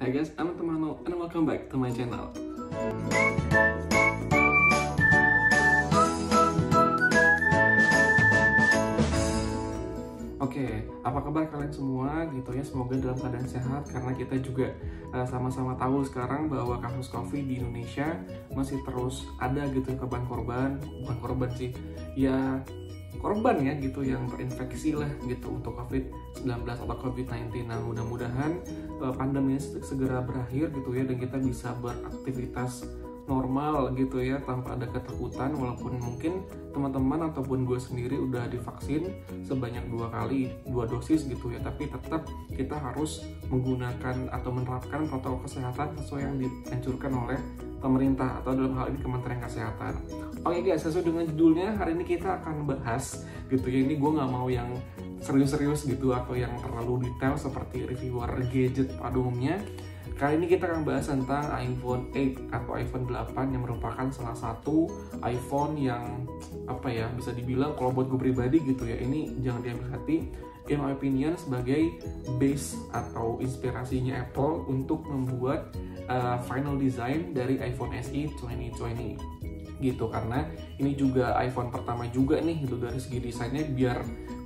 Hi guys, I'm Temano and welcome back to my channel. Oke, apa kabar kalian semua gitu ya? Semoga dalam keadaan sehat karena kita juga sama-sama tahu sekarang bahwa kasus COVID di Indonesia masih terus ada gitu korban-korban, bukan korban sih, ya korban ya gitu yang terinfeksi lah gitu untuk COVID-19 atau COVID-19. Nah, mudah-mudahan pandemi ini segera berakhir gitu ya dan kita bisa beraktivitas normal gitu ya tanpa ada ketakutan, walaupun mungkin teman-teman ataupun gue sendiri udah divaksin sebanyak 2 dosis gitu ya, tapi tetap kita harus menggunakan atau menerapkan protokol kesehatan sesuai yang dianjurkan oleh pemerintah atau dalam hal ini Kementerian Kesehatan. Oke guys, sesuai dengan judulnya, hari ini kita akan bahas gitu ya, ini gue nggak mau yang serius-serius gitu atau yang terlalu detail seperti reviewer gadget pada umumnya. Kali ini kita akan bahas tentang iPhone 8 atau iPhone 8 yang merupakan salah satu iPhone yang apa ya, bisa dibilang kalau buat gue pribadi gitu ya, ini jangan diambil hati, in my opinion sebagai base atau inspirasinya Apple untuk membuat final design dari iPhone SE 2020 gitu, karena ini juga iPhone pertama juga nih gitu dari segi desainnya, biar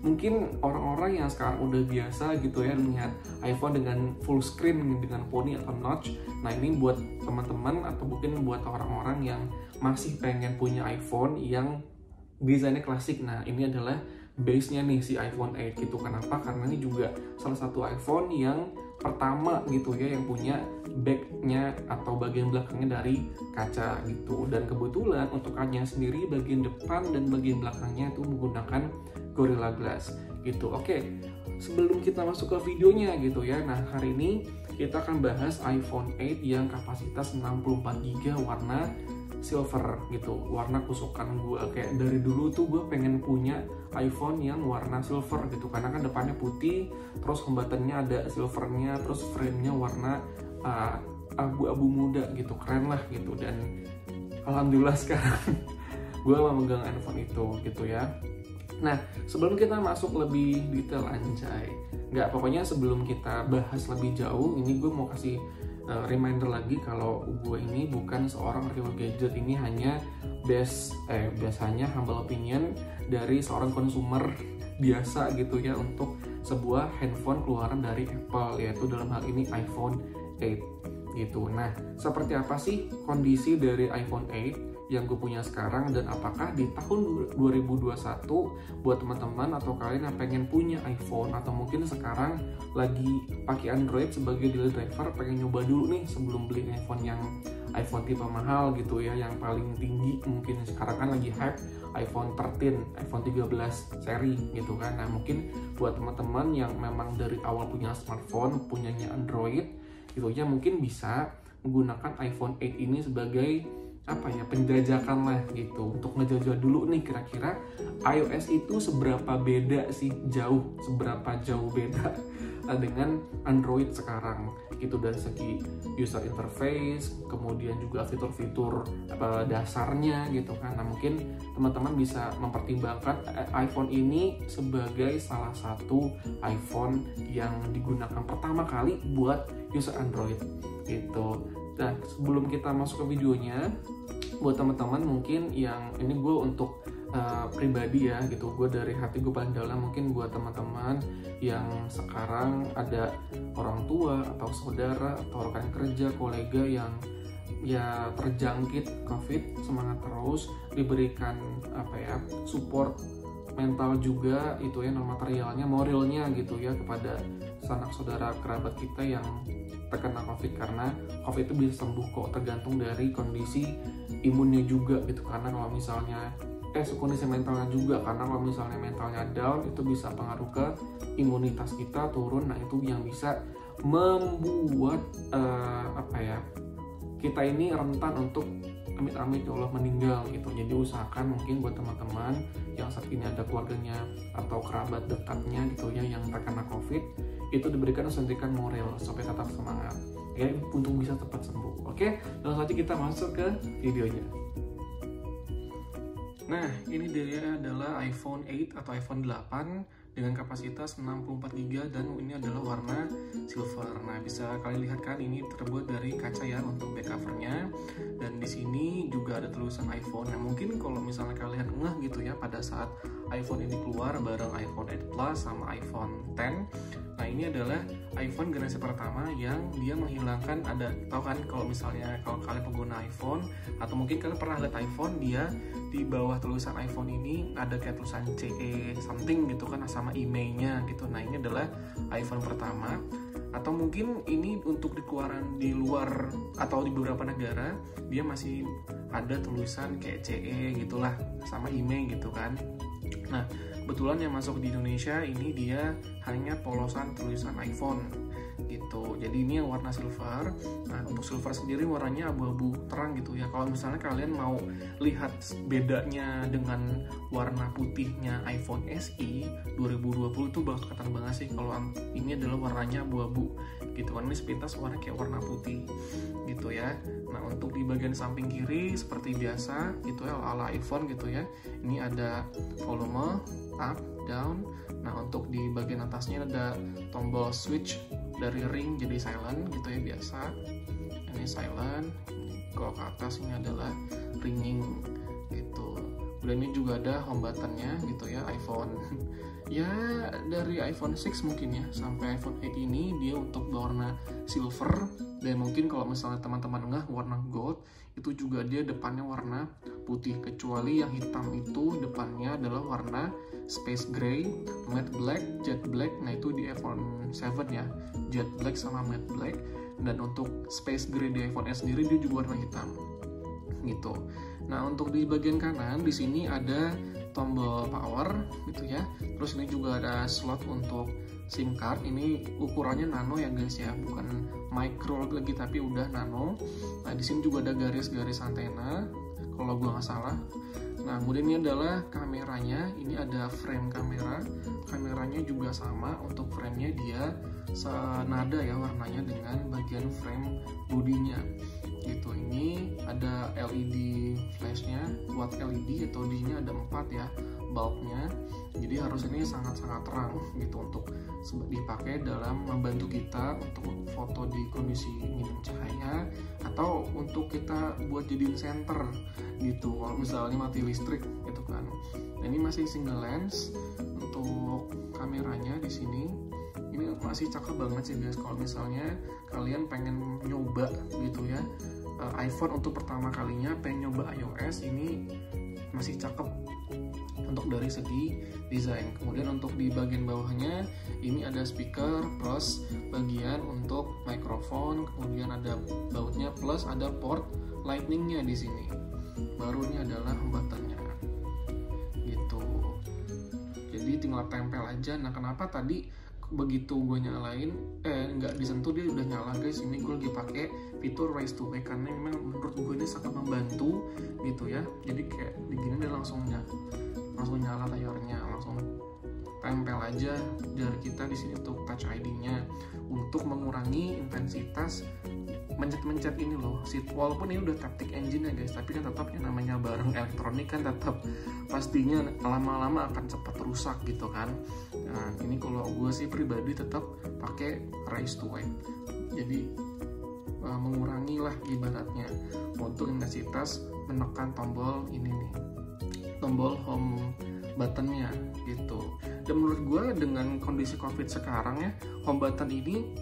mungkin orang-orang yang sekarang udah biasa gitu ya melihat iPhone dengan full screen dengan poni atau notch. Nah, ini buat teman-teman atau mungkin buat orang-orang yang masih pengen punya iPhone yang desainnya klasik. Nah, ini adalah base-nya nih si iPhone 8 gitu. Kenapa? Karena ini juga salah satu iPhone yang pertama gitu ya yang punya back-nya atau bagian belakangnya dari kaca gitu, dan kebetulan untuk kacanya sendiri bagian depan dan bagian belakangnya itu menggunakan Gorilla Glass gitu. Oke, sebelum kita masuk ke videonya gitu ya, nah hari ini kita akan bahas iPhone 8 yang kapasitas 64GB warna silver gitu, warna kesukaan gue. Kayak dari dulu tuh gue pengen punya iPhone yang warna silver gitu, karena kan depannya putih, terus hembatannya ada silvernya, terus frame-nya warna abu-abu muda gitu, keren lah gitu. Dan alhamdulillah sekarang gue memegang iPhone itu gitu ya. Nah, sebelum kita masuk lebih detail pokoknya sebelum kita bahas lebih jauh, ini gue mau kasih reminder lagi kalau gue ini bukan seorang reviewer gadget. Ini hanya biasanya humble opinion dari seorang konsumer biasa gitu ya untuk sebuah handphone keluaran dari Apple, yaitu dalam hal ini iPhone 8 gitu. Nah, seperti apa sih kondisi dari iPhone 8 yang gue punya sekarang, dan apakah di tahun 2021 buat teman-teman atau kalian yang pengen punya iPhone atau mungkin sekarang lagi pakai Android sebagai daily driver, pengen nyoba dulu nih sebelum beli iPhone tipe mahal gitu ya, yang paling tinggi mungkin sekarang kan lagi hype iPhone 13, iPhone 13 seri gitu kan. Nah, mungkin buat teman-teman yang memang dari awal punya smartphone, punyanya Android gitu ya, mungkin bisa menggunakan iPhone 8 ini sebagai penjajakan lah gitu, untuk ngejajah dulu nih kira-kira iOS itu seberapa jauh beda dengan Android sekarang gitu, dari segi user interface, kemudian juga fitur-fitur dasarnya gitu kan. Nah, mungkin teman-teman bisa mempertimbangkan iPhone ini sebagai salah satu iPhone yang digunakan pertama kali buat user Android gitu. Nah, sebelum kita masuk ke videonya, buat teman-teman mungkin yang ini gue untuk pribadi ya gitu, gue dari hati gue paling dalam, mungkin buat teman-teman yang sekarang ada orang tua atau saudara atau rekan kerja, kolega yang ya terjangkit COVID, semangat terus, diberikan support mental juga itu ya, non materialnya, moralnya gitu ya, kepada sanak saudara kerabat kita yang terkena COVID, karena COVID itu bisa sembuh kok, tergantung dari kondisi imunnya juga gitu. Karena kalau misalnya kondisi mentalnya juga, karena kalau misalnya mentalnya down itu bisa pengaruh ke imunitas kita turun. Nah, itu yang bisa membuat kita ini rentan untuk amit-amit ya Allah meninggal gitu. Jadi usahakan mungkin buat teman-teman yang saat ini ada keluarganya atau kerabat dekatnya gitu ya yang terkena COVID, itu diberikan suntikan moral supaya tetap semangat ya untuk bisa cepat sembuh. Oke, langsung saja kita masuk ke videonya. Nah, ini dia adalah iPhone 8 atau iPhone 8 dengan kapasitas 64 GB dan ini adalah warna silver. Nah, bisa kalian lihat kan ini terbuat dari kaca ya untuk back covernya, dan di sini juga ada tulisan iPhone. Nah, mungkin kalau misalnya kalian ngeh gitu ya pada saat iPhone ini keluar bareng iPhone 8 Plus sama iPhone 10. Nah, ini adalah iPhone generasi pertama yang dia menghilangkan, ada tahu kan kalau misalnya kalau kalian pengguna iPhone atau mungkin kalian pernah lihat iPhone, dia di bawah tulisan iPhone ini ada kayak tulisan CE something gitu kan sama emailnya gitu. Nah, ini adalah iPhone pertama, atau mungkin ini untuk dikeluaran di luar atau di beberapa negara dia masih ada tulisan kayak CE gitulah sama email gitu kan. Nah, kebetulan yang masuk di Indonesia ini dia hanya polosan tulisan iPhone gitu. Jadi ini yang warna silver. Nah, untuk silver sendiri warnanya abu-abu terang gitu ya. Kalau misalnya kalian mau lihat bedanya dengan warna putihnya iPhone SE 2020 itu bakal kelihatan banget sih kalau ini adalah warnanya abu-abu gitu kan. Ini sepintas warna kayak warna putih gitu ya. Nah, untuk di bagian samping kiri seperti biasa gitu ya ala iPhone gitu ya. Ini ada volume up, down. Nah, untuk di bagian atasnya ada tombol switch dari ring jadi silent gitu ya biasa. Ini silent. Kalau ke atas ini adalah ringing gitu. Dan ini juga ada home buttonnya gitu ya iPhone. Ya dari iPhone 6 mungkin ya sampai iPhone 8 ini dia untuk berwarna silver, dan mungkin kalau misalnya teman-teman nggak warna gold itu juga dia depannya warna putih, kecuali yang hitam itu depannya adalah warna space gray, matte black, jet black. Nah, itu di iPhone 7 ya, jet black sama matte black. Dan untuk space gray di iPhone S sendiri dia juga warna hitam gitu. Nah, untuk di bagian kanan di sini ada tombol power gitu ya. Terus ini juga ada slot untuk SIM card. Ini ukurannya nano ya guys ya, bukan micro lagi tapi udah nano. Nah, di sini juga ada garis-garis antena kalau gua nggak salah. Nah, kemudian ini adalah kameranya. Ini ada frame kamera. Kameranya juga sama, untuk framenya dia senada ya warnanya dengan bagian frame bodinya gitu. Ini ada LED flashnya, buat LED atau D-nya ada 4 ya bulbnya. Jadi harus ini sangat-sangat terang gitu untuk dipakai dalam membantu kita untuk foto di kondisi minim cahaya, atau untuk kita buat jadiin center gitu kalau misalnya mati listrik gitu kan. Nah, ini masih single lens untuk kameranya di sini. Ini masih cakep banget sih guys kalau misalnya kalian pengen nyoba gitu ya iPhone untuk pertama kalinya, pengen nyoba iOS, ini masih cakep untuk dari segi desain. Kemudian untuk di bagian bawahnya ini ada speaker plus bagian untuk mikrofon, kemudian ada bautnya plus ada port lightningnya di sini. Barunya adalah buttonnya gitu. Jadi tinggal tempel aja. Nah, kenapa tadi begitu gue nyalain nggak disentuh dia udah nyala guys? Ini gue lagi pakai fitur raise to wake karena memang menurut gue ini sangat membantu gitu ya. Jadi kayak begini dia langsung nyala layarnya, langsung tempel aja jari kita di sini untuk touch ID-nya untuk mengurangi intensitas mencet-mencet ini loh. Walaupun ini udah Taptic Engine ya guys, tapi kan tetap yang namanya barang elektronik kan tetap pastinya lama-lama akan cepat rusak gitu kan. Nah, ini kalau gue sih pribadi tetap pakai raise to wake. Jadi mengurangi lah ibaratnya untuk intensitas menekan tombol ini nih, tombol home buttonnya gitu. Dan menurut gue dengan kondisi COVID sekarang ya, home button ini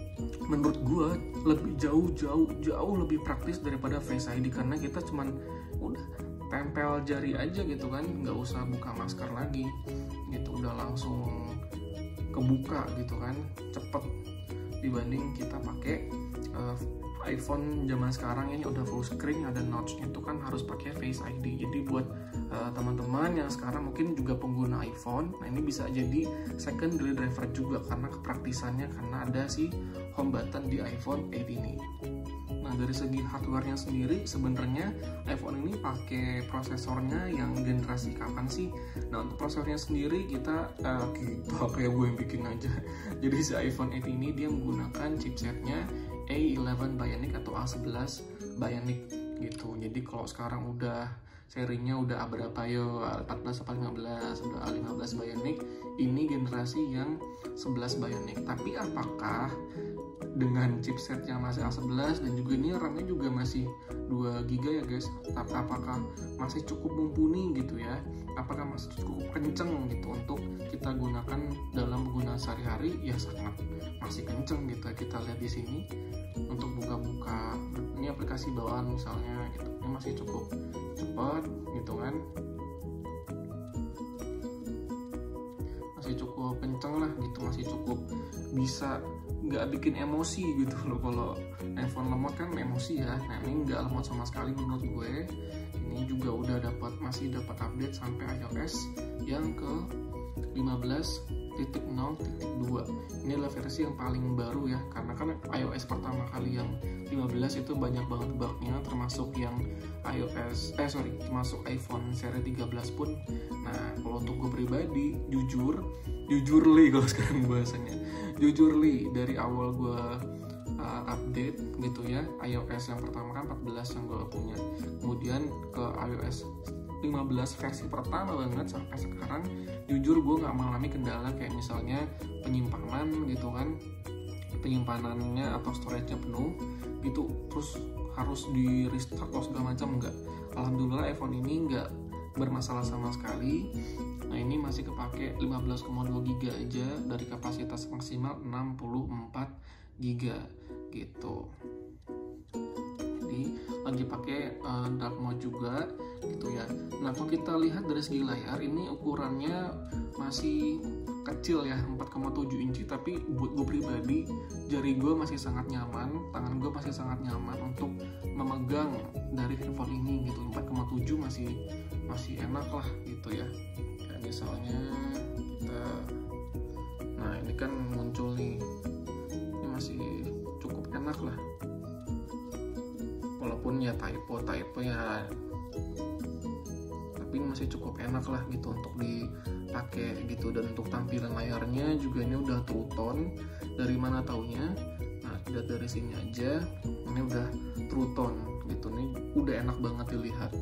menurut gue lebih jauh lebih praktis daripada Face ID, karena kita cuman udah tempel jari aja gitu kan, nggak usah buka masker lagi gitu, udah langsung kebuka gitu kan, cepet dibanding kita pakai iPhone zaman sekarang ini udah full screen, ada notch-nya itu kan harus pakai Face ID. Jadi buat teman-teman yang sekarang mungkin juga pengguna iPhone, nah ini bisa jadi secondary driver juga karena kepraktisannya, karena ada si home button di iPhone 8 ini. Nah, dari segi hardware-nya sendiri sebenarnya iPhone ini pakai prosesornya yang generasi kapan sih? Nah, untuk prosesornya sendiri kita kayak gue yang bikin aja. Jadi si iPhone 8 ini dia menggunakan chipsetnya A11 Bionic atau A11 Bionic gitu. Jadi kalau sekarang udah serinya udah berapa yo, 14 apa 15, udah 15 Bionic, ini generasi yang 11 Bionic. Tapi apakah dengan chipset yang masih A11 dan juga ini RAM-nya juga masih 2 GB ya guys, tapi apakah masih cukup mumpuni gitu ya, apakah masih cukup kenceng gitu untuk kita gunakan dalam penggunaan sehari-hari? Ya sangat masih kenceng gitu. Kita lihat di sini untuk buka-buka ini aplikasi bawaan misalnya gitu, ini masih cukup cepat gitu kan, masih cukup kenceng lah gitu, masih cukup bisa nggak bikin emosi gitu loh. Kalau iPhone lemot kan emosi ya, nah ini nggak lemot sama sekali menurut gue. Ini juga udah masih dapat update sampai iOS yang ke 15.0.2. Ini adalah versi yang paling baru ya, karena kan iOS pertama kali yang 15 itu banyak banget bugnya, termasuk yang termasuk iPhone seri 13 pun. Nah kalau untuk gue pribadi, jujur li kalau sekarang bahasanya, dari awal gue update gitu ya, iOS yang pertama kan 14 yang gue punya, kemudian ke iOS 15 versi pertama banget sampai sekarang, jujur gue nggak mengalami kendala kayak misalnya penyimpanan gitu kan, penyimpanannya atau storage-nya penuh gitu terus harus di restart atau segala macam, enggak. Alhamdulillah iPhone ini nggak bermasalah sama sekali. Nah ini masih kepake 15,2 GB aja dari kapasitas maksimal 64 GB gitu. Jadi lagi pakai dark mode juga gitu ya. Nah kalau kita lihat dari segi layar, ini ukurannya masih kecil ya, 4,7 inci, tapi buat gue pribadi jari gue masih sangat nyaman, tangan gue masih sangat nyaman untuk memegang dari handphone ini gitu. 4,7 masih enak lah gitu ya. Kayak misalnya kita, nah ini kan muncul nih, ini masih cukup enak lah, walaupun ya typo ya, tapi masih cukup enak lah gitu untuk dipakai gitu. Dan untuk tampilan layarnya juga ini udah True Tone, dari mana taunya? Nah lihat dari sini aja, ini udah True Tone gitu, nih udah enak banget dilihat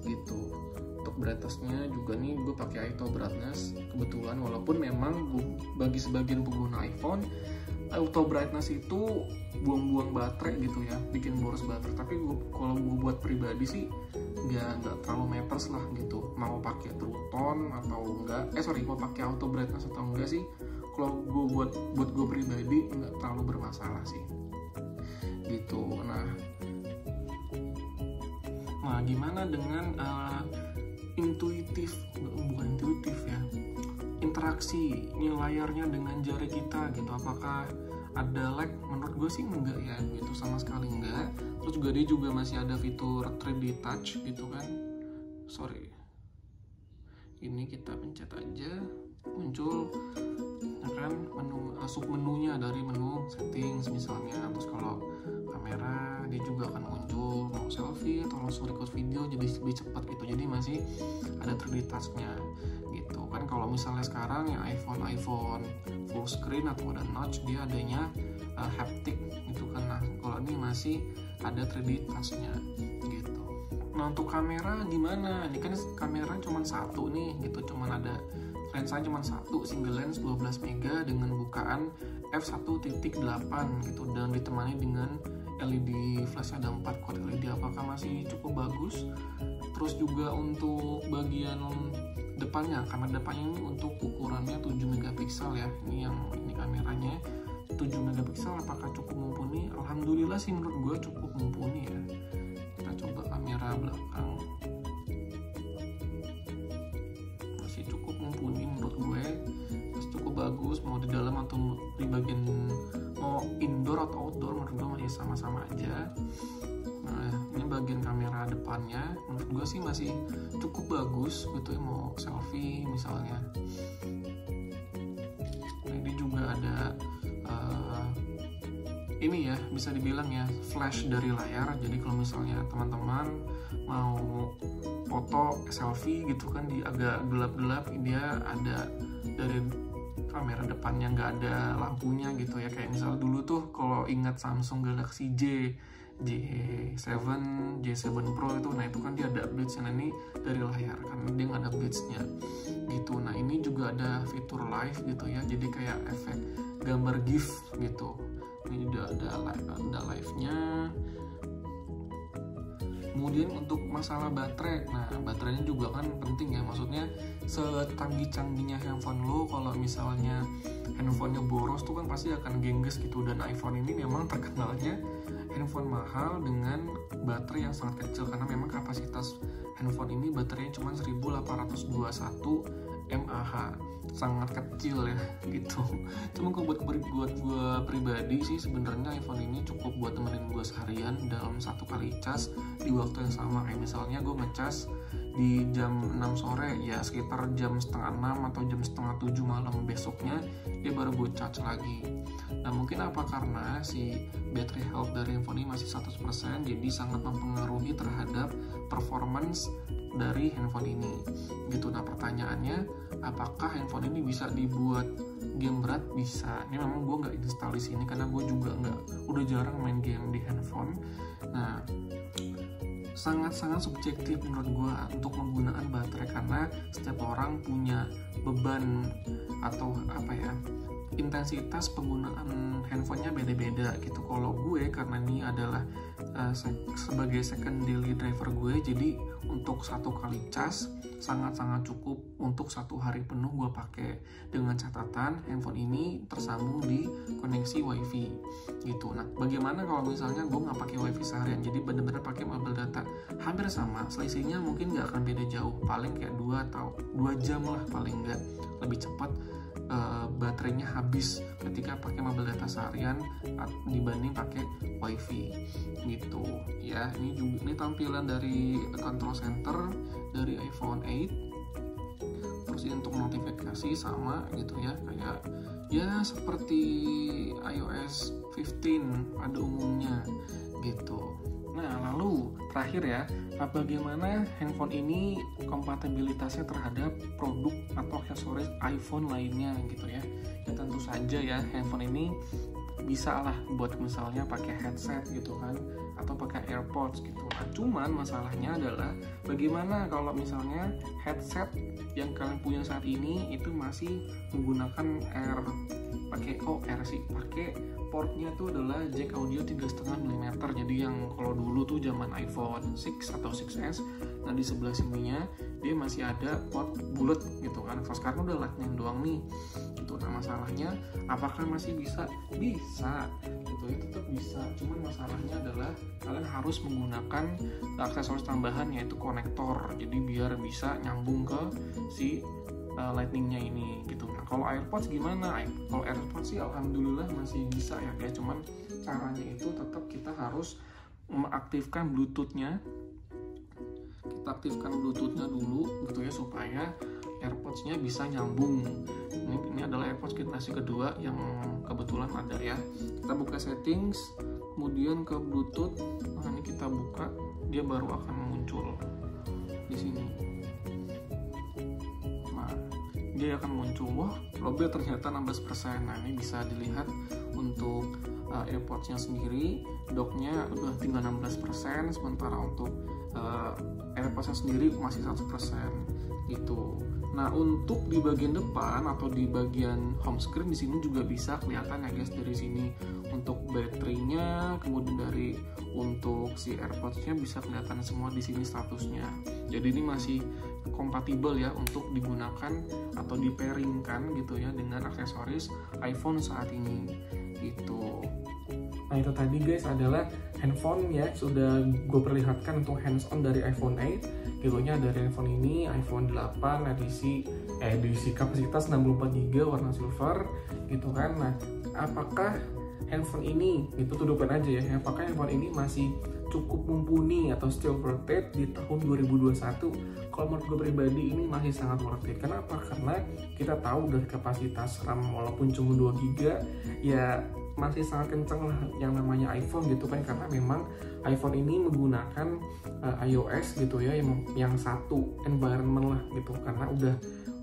gitu. Untuk brightness-nya juga nih gue pakai auto brightness kebetulan, walaupun memang bagi sebagian pengguna iPhone auto brightness itu buang-buang baterai gitu ya, bikin boros baterai. Tapi kalau gue buat pribadi sih nggak terlalu matters lah gitu, mau pakai True Tone atau enggak, mau pakai auto brightness atau enggak sih, kalau gue buat gue pribadi nggak terlalu bermasalah sih gitu. Nah gimana dengan bukan intuitif ya, interaksi ini layarnya dengan jari kita gitu, apakah ada lag? Menurut gue sih enggak ya gitu, sama sekali enggak. Terus juga dia juga masih ada fitur 3D touch gitu kan, ini kita pencet aja muncul ya kan sub menunya dari menu settings misalnya. Terus kalau kamera dia juga akan muncul, mau selfie atau langsung record video jadi lebih cepat gitu, jadi masih ada 3D touch-nya gitu kan. Kalau misalnya sekarang yang iPhone full screen atau ada notch, dia adanya haptic gitu kan. Nah kalau ini masih ada 3D touch-nya gitu. Nah untuk kamera gimana? Ini kan kamera cuma satu nih gitu, cuma ada lensa cuma satu, single lens 12 mega dengan bukaan f1.8 gitu, dan ditemani dengan LED flash, ada 4 quad LED. Apakah masih cukup bagus? Terus juga untuk bagian depannya, kamera depannya ini untuk ukurannya 7 megapiksel ya, ini kameranya 7 megapiksel. Apakah cukup mumpuni? Alhamdulillah sih menurut gue cukup mumpuni ya. Kita coba kamera belakang, masih cukup mumpuni menurut gue, masih cukup bagus. Mau di dalam atau di bagian mau indoor atau outdoor, menurut gue masih sama-sama aja. Nah ini bagian kamera depannya menurut gue sih masih cukup bagus gitu ya, mau selfie misalnya. Nah ini juga ada ini ya, bisa dibilang ya flash dari layar. Jadi kalau misalnya teman-teman mau foto selfie gitu kan, di agak gelap-gelap, dia ada dari kamera depannya nggak ada lampunya gitu ya. Kayak misal dulu tuh kalau ingat Samsung Galaxy J J7 Pro itu. Nah itu kan dia ada blitz-nya. Nah ini dari layar karena dia nggak ada blitz-nya gitu. Nah ini juga ada fitur live gitu ya, jadi kayak efek gambar GIF gitu. Ini juga ada live-nya. Kemudian untuk masalah baterai, nah baterainya juga kan penting ya, maksudnya secanggih-canggihnya handphone lo, kalau misalnya handphonenya boros tuh kan pasti akan gengges gitu. Dan iPhone ini memang terkenalnya handphone mahal dengan baterai yang sangat kecil, karena memang kapasitas handphone ini baterainya cuma 1821 mAh, sangat kecil ya gitu. Cuma buat gue pribadi sih sebenarnya iPhone ini cukup buat temenin gue seharian dalam satu kali cas di waktu yang sama. Kayak misalnya gue ngecas di jam 6 sore, ya sekitar jam setengah 6 atau jam setengah 7 malam besoknya dia baru gue charge lagi. Nah mungkin apa karena si battery health dari handphone ini masih 100%, jadi sangat mempengaruhi terhadap performance dari handphone ini gitu. Nah pertanyaannya, apakah handphone ini bisa dibuat game berat? Bisa. Ini memang gue nggak install di sini karena gue juga udah jarang main game di handphone. Nah sangat-sangat subjektif menurut gue untuk penggunaan baterai, karena setiap orang punya beban atau intensitas penggunaan handphonenya beda-beda gitu. Kalau gue karena ini adalah sebagai second daily driver gue, jadi untuk satu kali cas sangat-sangat cukup untuk satu hari penuh gue pakai, dengan catatan handphone ini tersambung di koneksi wifi gitu. Nah bagaimana kalau misalnya gue nggak pakai wifi seharian, jadi benar-benar pakai mobile data? Hampir sama, selisihnya mungkin nggak akan beda jauh, paling kayak 2 jam lah paling nggak, lebih cepat baterainya habis ketika pakai mobile data seharian dibanding pakai wifi gitu ya. Ini tampilan dari control center dari iPhone 8. Terus untuk notifikasi sama gitu ya, kayak ya seperti iOS 15 pada umumnya gitu. Nah lalu terakhir ya, bagaimana handphone ini kompatibilitasnya terhadap produk atau aksesoris iPhone lainnya gitu ya. Ya tentu saja ya, handphone ini bisa lah buat misalnya pakai headset gitu kan, atau pakai AirPods gitu. Nah cuman masalahnya adalah bagaimana kalau misalnya headset yang kalian punya saat ini itu masih menggunakan pakai portnya tuh adalah jack audio 3,5 mm. Jadi yang kalau dulu tuh zaman iPhone 6 atau 6s, nah di sebelah sininya dia masih ada port bulat gitu kan. Kalau sekarang udah lightning doang nih gitu. Nah masalahnya apakah masih bisa? Bisa gitu ya, tetap bisa. Cuman masalahnya adalah kalian harus menggunakan aksesoris tambahan, yaitu konektor, jadi biar bisa nyambung ke si lightningnya ini gitu. Nah kalau AirPods gimana? Kalau AirPods sih alhamdulillah masih bisa ya guys, cuman caranya itu tetap kita harus mengaktifkan Bluetooth-nya. Kita aktifkan Bluetooth-nya dulu gitu ya, supaya AirPods-nya bisa nyambung. Ini adalah AirPods generasi kedua yang kebetulan ada ya. Kita buka settings, kemudian ke Bluetooth. Nah ini kita buka, dia baru akan muncul di sini. Dia akan muncul, wah lobby ternyata 16%. Nah ini bisa dilihat untuk AirPods-nya sendiri, docknya udah tinggal 16%, sementara untuk AirPods-nya sendiri masih 100% gitu. Nah untuk di bagian depan atau di bagian home screen di sini juga bisa kelihatan ya guys, dari sini untuk baterainya, kemudian dari untuk si AirPods-nya bisa kelihatan semua di sini statusnya. Jadi ini masih kompatibel ya untuk digunakan atau di-pairingkan gitu ya dengan aksesoris iPhone saat ini gitu. Nah itu tadi guys adalah handphone ya, sudah gue perlihatkan untuk hands on dari iPhone 8 gitu nya. Dari handphone ini iPhone 8 edisi kapasitas 64GB warna silver gitu kan. Nah apakah handphone ini, itu tunjukkan aja ya, apakah handphone ini masih cukup mumpuni atau still worth it di tahun 2021? Kalau menurut gue pribadi ini masih sangat worth it. Kenapa? Karena kita tahu dari kapasitas RAM walaupun cuma 2GB ya masih sangat kenceng lah yang namanya iPhone gitu kan, karena memang iPhone ini menggunakan iOS gitu ya, yang satu environment lah gitu, karena udah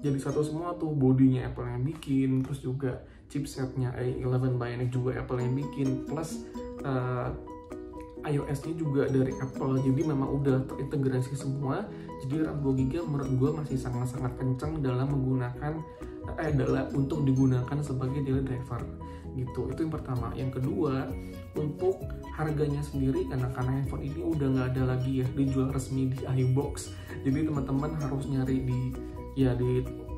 jadi satu semua tuh, bodinya Apple yang bikin, terus juga chipsetnya A11 Bionic juga Apple yang bikin, plus iOS-nya juga dari Apple, jadi memang udah terintegrasi semua. Jadi RAM 2GB menurut gue masih sangat-sangat kencang dalam menggunakan untuk digunakan sebagai daily driver gitu. Itu yang pertama. Yang kedua, untuk harganya sendiri, karena handphone ini udah nggak ada lagi ya dijual resmi di iBox, jadi teman-teman harus nyari di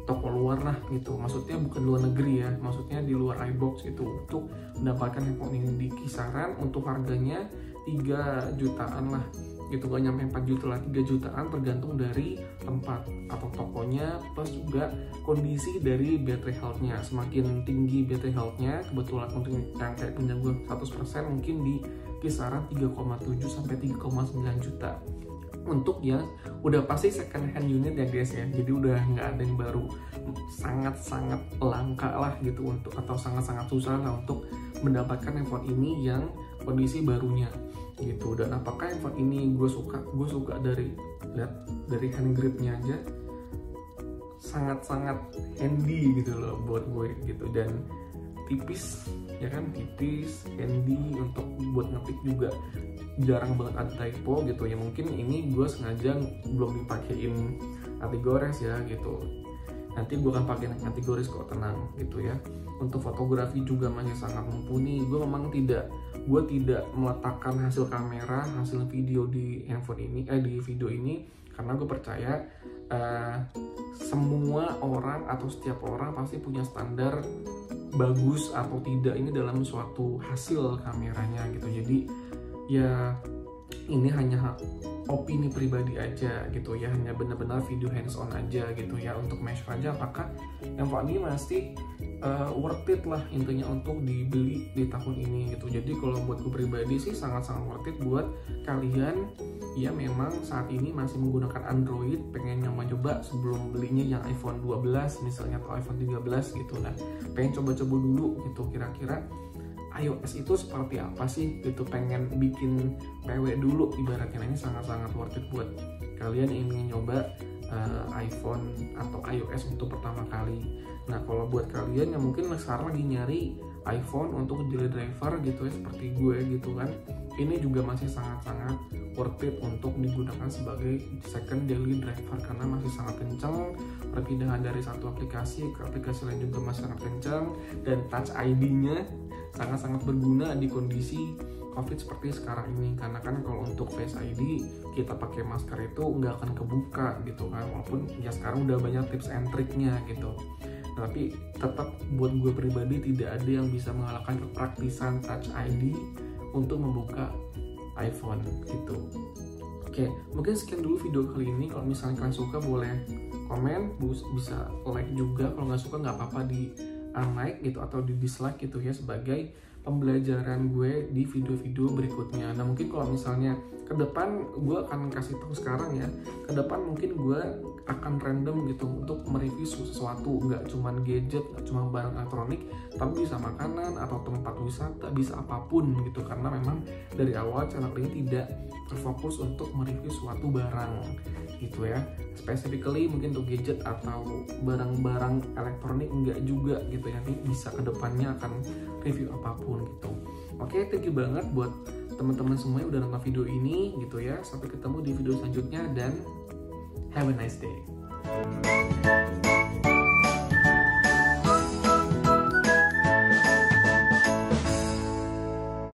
toko luar lah gitu. Maksudnya bukan luar negeri ya, maksudnya di luar iBox itu, untuk mendapatkan handphone ini di kisaran untuk harganya 3 jutaan lah gitu, gak nyampe 4 juta lah, 3 jutaan tergantung dari tempat atau tokonya, plus juga kondisi dari battery health-nya. Semakin tinggi battery health-nya, kebetulan untuk yang kayak punya gue 100% mungkin di kisaran 3,7 sampai 3,9 juta. Untuk yang udah pasti second hand unit ya guys ya, jadi udah nggak ada yang baru, sangat-sangat langka lah gitu untuk, atau sangat-sangat susah lah untuk mendapatkan handphone ini yang kondisi barunya gitu. Dan apakah handphone ini gue suka dari hand gripnya aja sangat-sangat handy gitu loh buat gue gitu, dan tipis ya kan, tipis, handy, untuk buat ngetik juga jarang banget ada typo gitu ya. Mungkin ini gue sengaja belum dipakein anti gores ya gitu, nanti gue akan pakai anti gores kok, tenang gitu ya. Untuk fotografi juga masih sangat mumpuni. Gue tidak meletakkan hasil kamera, hasil video di handphone ini, di video ini, karena gue percaya semua orang atau setiap orang pasti punya standar bagus atau tidak ini dalam suatu hasil kameranya gitu. Jadi ya ini hanya opini pribadi aja gitu ya, hanya benar-benar video hands on aja gitu ya, untuk measure aja apakah handphone ini masih worth it lah intinya untuk dibeli di tahun ini gitu. Jadi kalau buat gue pribadi sih sangat-sangat worth it buat kalian ya memang saat ini masih menggunakan Android, pengen nyoba-coba sebelum belinya yang iPhone 12 misalnya atau iPhone 13 gitu. Nah, pengen coba-coba dulu gitu kira-kira iOS itu seperti apa sih gitu, pengen bikin PW dulu ibaratnya. Ini sangat-sangat worth it buat kalian yang ingin nyoba iPhone atau iOS untuk pertama kali. Nah, kalau buat kalian yang mungkin sekarang lagi nyari iPhone untuk daily driver gitu ya, seperti gue gitu kan, ini juga masih sangat-sangat worth it untuk digunakan sebagai second daily driver, karena masih sangat kencang perpindahan dari satu aplikasi ke aplikasi lain juga masih sangat kencang, dan Touch ID-nya sangat-sangat berguna di kondisi COVID seperti sekarang ini. Karena kan kalau untuk Face ID kita pakai masker itu nggak akan kebuka gitu kan, walaupun ya sekarang udah banyak tips and triknya gitu. Tapi tetap buat gue pribadi tidak ada yang bisa mengalahkan kepraktisan Touch ID untuk membuka iPhone gitu. Oke, mungkin sekian dulu video kali ini. Kalau misalnya kalian suka boleh komen, bisa like juga. Kalau nggak suka nggak apa-apa, di unlike gitu atau di dislike gitu ya, sebagai pembelajaran gue di video-video berikutnya. Nah, mungkin kalau misalnya ke depan gue akan kasih tahu sekarang ya, ke depan mungkin gue akan random gitu untuk mereview sesuatu, nggak cuman gadget, nggak cuma barang elektronik, tapi bisa makanan atau tempat wisata, bisa apapun gitu. Karena memang dari awal channel ini tidak terfokus untuk mereview suatu barang gitu ya, specifically mungkin untuk gadget atau barang-barang elektronik enggak juga gitu ya. Nanti bisa kedepannya akan review apapun gitu. Oke, thank you banget buat teman-teman semua yang udah nonton video ini gitu ya. Sampai ketemu di video selanjutnya dan have a nice day.